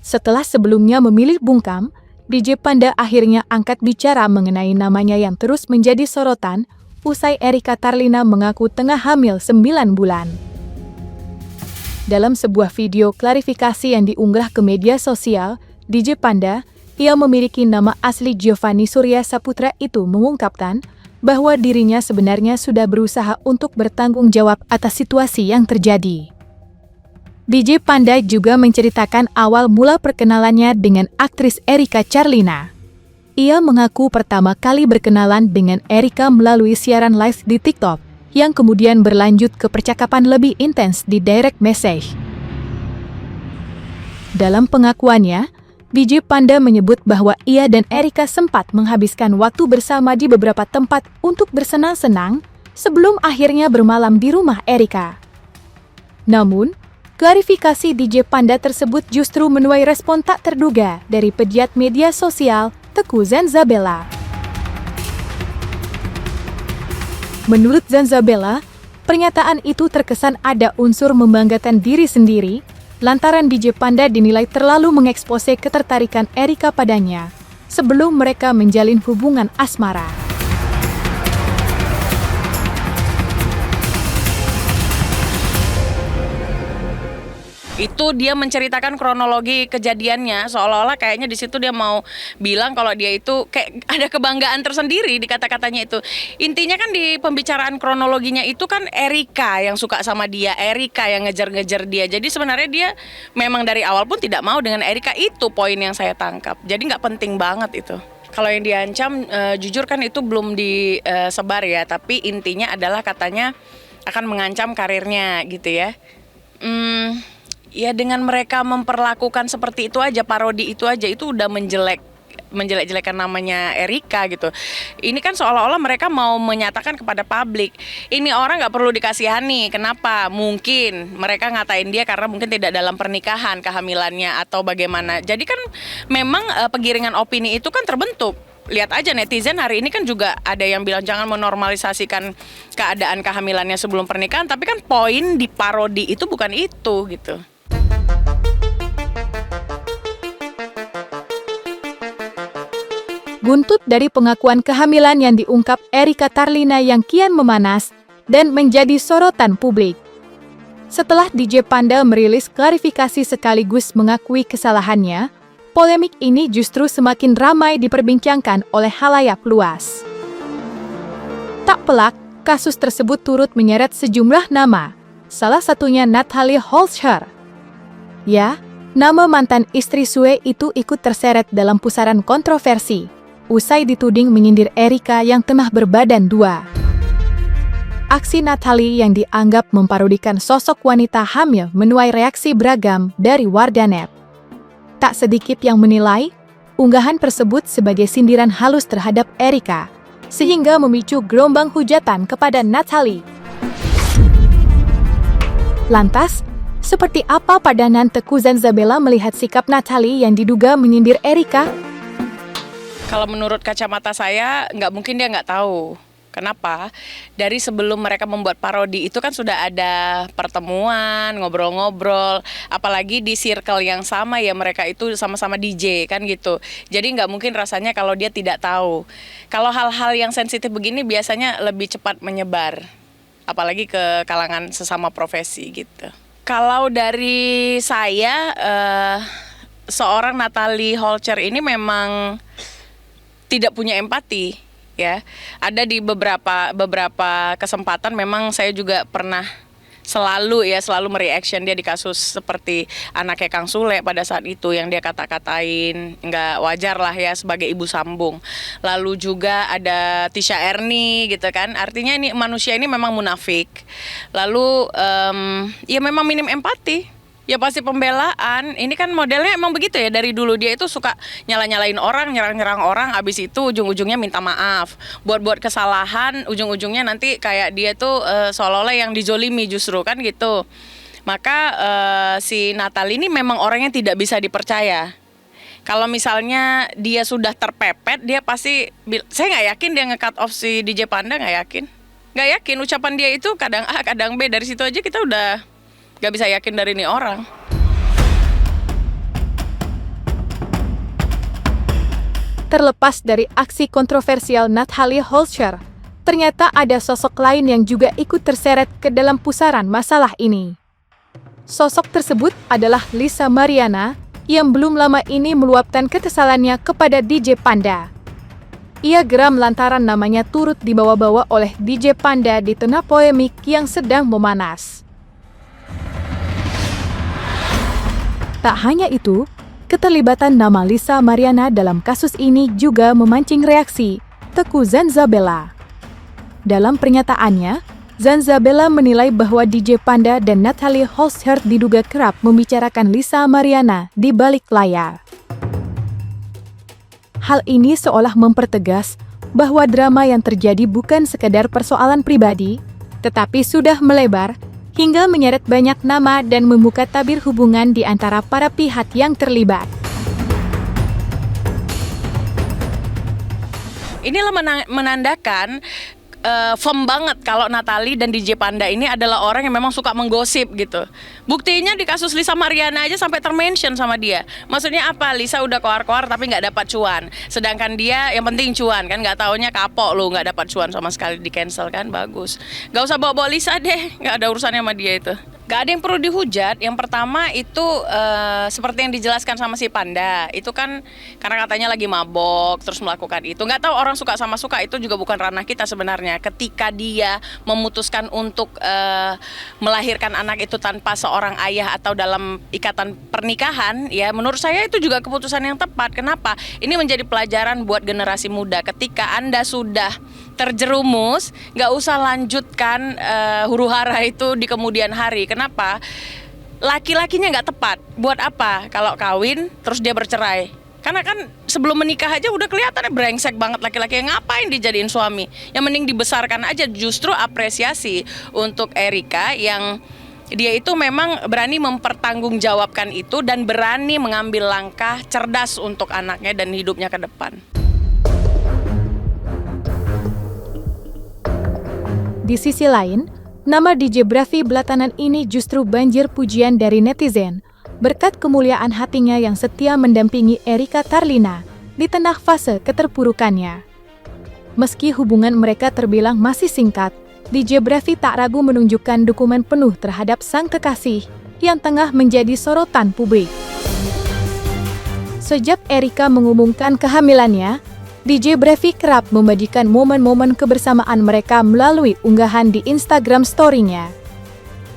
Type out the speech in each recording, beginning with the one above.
Setelah sebelumnya memilih bungkam, DJ Panda akhirnya angkat bicara mengenai namanya yang terus menjadi sorotan usai Erika Tarlina mengaku tengah hamil 9 bulan. Dalam sebuah video klarifikasi yang diunggah ke media sosial, DJ Panda, ia memiliki nama asli Giovanni Surya Saputra itu mengungkapkan bahwa dirinya sebenarnya sudah berusaha untuk bertanggung jawab atas situasi yang terjadi. DJ Panda juga menceritakan awal mula perkenalannya dengan aktris Erika Charlina. Ia mengaku pertama kali berkenalan dengan Erika melalui siaran live di TikTok, yang kemudian berlanjut ke percakapan lebih intens di direct message. Dalam pengakuannya, DJ Panda menyebut bahwa ia dan Erika sempat menghabiskan waktu bersama di beberapa tempat untuk bersenang-senang sebelum akhirnya bermalam di rumah Erika. Namun, klarifikasi DJ Panda tersebut justru menuai respon tak terduga dari pegiat media sosial Teuku Zanzabella. Menurut Zanzabella, pernyataan itu terkesan ada unsur membanggakan diri sendiri lantaran DJ Panda dinilai terlalu mengekspose ketertarikan Erika padanya sebelum mereka menjalin hubungan asmara. Itu dia menceritakan kronologi kejadiannya, seolah-olah kayaknya di situ dia mau bilang kalau dia itu kayak ada kebanggaan tersendiri di kata-katanya itu. Intinya kan di pembicaraan kronologinya itu kan Erika yang suka sama dia, Erika yang ngejar-ngejar dia. Jadi sebenarnya dia memang dari awal pun tidak mau dengan Erika, itu poin yang saya tangkap. Jadi nggak penting banget itu. Kalau yang diancam, jujur kan itu belum disebar ya, tapi intinya adalah katanya akan mengancam karirnya gitu ya. Ya dengan mereka memperlakukan seperti itu aja, parodi itu aja, itu udah menjelek-jelekan namanya Erika gitu. Ini kan seolah-olah mereka mau menyatakan kepada publik, ini orang nggak perlu dikasihani. Kenapa? Mungkin mereka ngatain dia karena mungkin tidak dalam pernikahan kehamilannya atau bagaimana. Jadi kan memang penggiringan opini itu kan terbentuk. Lihat aja netizen hari ini kan juga ada yang bilang jangan menormalisasikan keadaan kehamilannya sebelum pernikahan. Tapi kan poin di parodi itu bukan itu gitu. Buntut dari pengakuan kehamilan yang diungkap Erika Tarlina yang kian memanas dan menjadi sorotan publik. Setelah DJ Panda merilis klarifikasi sekaligus mengakui kesalahannya, polemik ini justru semakin ramai diperbincangkan oleh khalayak luas. Tak pelak, kasus tersebut turut menyeret sejumlah nama, salah satunya Natalie Holzscher. Ya, nama mantan istri Sue itu ikut terseret dalam pusaran kontroversi usai dituding menyindir Erika yang tengah berbadan dua. Aksi Natalie yang dianggap memparodikan sosok wanita hamil menuai reaksi beragam dari warganet. Tak sedikit yang menilai unggahan tersebut sebagai sindiran halus terhadap Erika, sehingga memicu gelombang hujatan kepada Natalie. Lantas, seperti apa pandangan Teuku Zanzabella melihat sikap Natalie yang diduga menyindir Erika? Kalau menurut kacamata saya, nggak mungkin dia nggak tahu. Kenapa? Dari sebelum mereka membuat parodi itu kan sudah ada pertemuan, ngobrol-ngobrol. Apalagi di circle yang sama ya, mereka itu sama-sama DJ kan gitu. Jadi nggak mungkin rasanya kalau dia tidak tahu. Kalau hal-hal yang sensitif begini biasanya lebih cepat menyebar. Apalagi ke kalangan sesama profesi gitu. Kalau dari saya, seorang Natalie Holzscher ini memang tidak punya empati ya. Ada di beberapa kesempatan memang saya juga pernah selalu mereaction dia di kasus seperti anaknya Kang Sule pada saat itu yang dia kata-katain nggak wajar lah ya sebagai ibu sambung. Lalu juga ada Tisha Erni gitu kan. Artinya ini manusia ini memang munafik. Lalu ya memang minim empati. Ya pasti pembelaan, ini kan modelnya emang begitu ya, dari dulu dia itu suka nyala-nyalain orang, nyerang-nyerang orang, abis itu ujung-ujungnya minta maaf. Buat-buat kesalahan, ujung-ujungnya nanti kayak dia tuh seolah-olah yang dijolimi justru kan gitu. Maka si Natalie ini memang orang yang tidak bisa dipercaya. Kalau misalnya dia sudah terpepet, dia pasti, saya nggak yakin dia nge-cut off si DJ Panda, nggak yakin ucapan dia itu kadang A, kadang B, dari situ aja kita udah gak bisa yakin dari ini orang. Terlepas dari aksi kontroversial Natalie Holscher, ternyata ada sosok lain yang juga ikut terseret ke dalam pusaran masalah ini. Sosok tersebut adalah Lisa Mariana, yang belum lama ini meluapkan kekesalannya kepada DJ Panda. Ia geram lantaran namanya turut dibawa-bawa oleh DJ Panda di tengah polemik yang sedang memanas. Tak hanya itu, keterlibatan nama Lisa Mariana dalam kasus ini juga memancing reaksi Teku Zanzabella. Dalam pernyataannya, Zanzabella menilai bahwa DJ Panda dan Natalie Holscher diduga kerap membicarakan Lisa Mariana di balik layar. Hal ini seolah mempertegas bahwa drama yang terjadi bukan sekadar persoalan pribadi, tetapi sudah melebar hingga menyeret banyak nama dan membuka tabir hubungan di antara para pihak yang terlibat. Inilah menandakan firm banget kalau Natalie dan DJ Panda ini adalah orang yang memang suka menggosip gitu. Buktinya di kasus Lisa Mariana aja sampai termention sama dia. Maksudnya apa? Lisa udah koar-koar tapi nggak dapat cuan. Sedangkan dia yang penting cuan kan, nggak taunya kapok lu nggak dapat cuan sama sekali, di cancel kan, bagus. Nggak usah bawa-bawa Lisa deh, nggak ada urusannya sama dia itu. Gak ada yang perlu dihujat. Yang pertama itu seperti yang dijelaskan sama si Panda, itu kan karena katanya lagi mabok terus melakukan itu. Nggak tahu, orang suka sama suka itu juga bukan ranah kita sebenarnya. Ketika dia memutuskan untuk melahirkan anak itu tanpa seorang ayah atau dalam ikatan pernikahan, ya menurut saya itu juga keputusan yang tepat. Kenapa? Ini menjadi pelajaran buat generasi muda. Ketika Anda sudah terjerumus, nggak usah lanjutkan huru hara itu di kemudian hari. Kenapa? Laki-lakinya nggak tepat. Buat apa kalau kawin terus dia bercerai? Karena kan sebelum menikah aja udah kelihatannya brengsek banget laki-laki, yang ngapain dijadiin suami? Yang mending dibesarkan aja. Justru apresiasi untuk Erika yang dia itu memang berani mempertanggungjawabkan itu dan berani mengambil langkah cerdas untuk anaknya dan hidupnya ke depan. Di sisi lain, nama DJ Bravi belakangan ini justru banjir pujian dari netizen berkat kemuliaan hatinya yang setia mendampingi Erika Tarlina di tengah fase keterpurukannya. Meski hubungan mereka terbilang masih singkat, DJ Bravi tak ragu menunjukkan dukungan penuh terhadap sang kekasih yang tengah menjadi sorotan publik. Sejak Erika mengumumkan kehamilannya, DJ Bravi kerap membagikan momen-momen kebersamaan mereka melalui unggahan di Instagram Story-nya.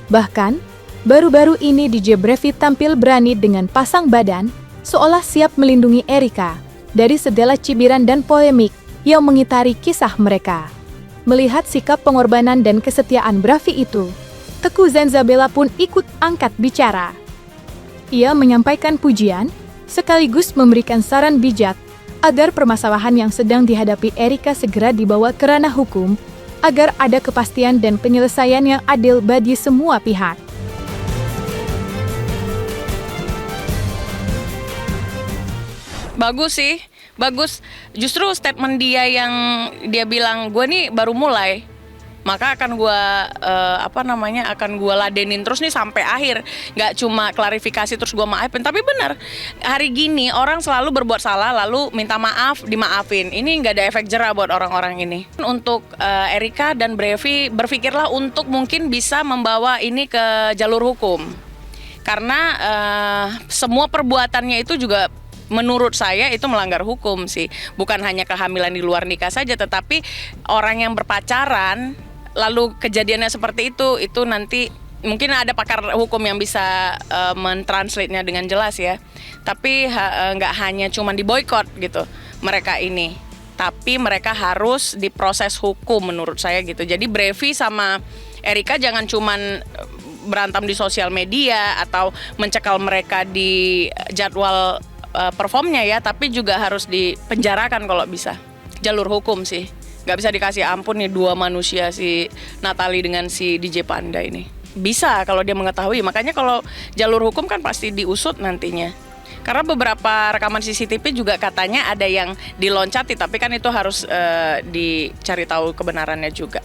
Bahkan, baru-baru ini DJ Bravi tampil berani dengan pasang badan, seolah siap melindungi Erika dari segala cibiran dan polemik yang mengitari kisah mereka. Melihat sikap pengorbanan dan kesetiaan Bravi itu, Teku Zanzabella pun ikut angkat bicara. Ia menyampaikan pujian, sekaligus memberikan saran bijak agar permasalahan yang sedang dihadapi Erika segera dibawa ke ranah hukum, agar ada kepastian dan penyelesaian yang adil bagi semua pihak. Bagus sih, bagus. Justru statement dia yang dia bilang, gue nih baru mulai, maka akan gue akan gue ladenin terus nih sampai akhir. Nggak cuma klarifikasi terus gue maafin, tapi benar, hari gini orang selalu berbuat salah lalu minta maaf, dimaafin. Ini nggak ada efek jerah buat orang-orang ini. Untuk Erika dan Bravi, berpikirlah untuk mungkin bisa membawa ini ke jalur hukum, karena semua perbuatannya itu juga menurut saya itu melanggar hukum sih. Bukan hanya kehamilan di luar nikah saja, tetapi orang yang berpacaran lalu kejadiannya seperti itu nanti mungkin ada pakar hukum yang bisa mentranslate-nya dengan jelas ya. Tapi nggak hanya cuma diboikot gitu mereka ini, tapi mereka harus diproses hukum menurut saya gitu. Jadi Bravi sama Erika jangan cuman berantem di sosial media atau mencekal mereka di jadwal performnya ya, tapi juga harus dipenjarakan kalau bisa. Jalur hukum sih. Nggak bisa dikasih ampun nih dua manusia, si Natalie dengan si DJ Panda ini. Bisa kalau dia mengetahui, makanya kalau jalur hukum kan pasti diusut nantinya. Karena beberapa rekaman CCTV juga katanya ada yang diloncati, tapi kan itu harus dicari tahu kebenarannya juga.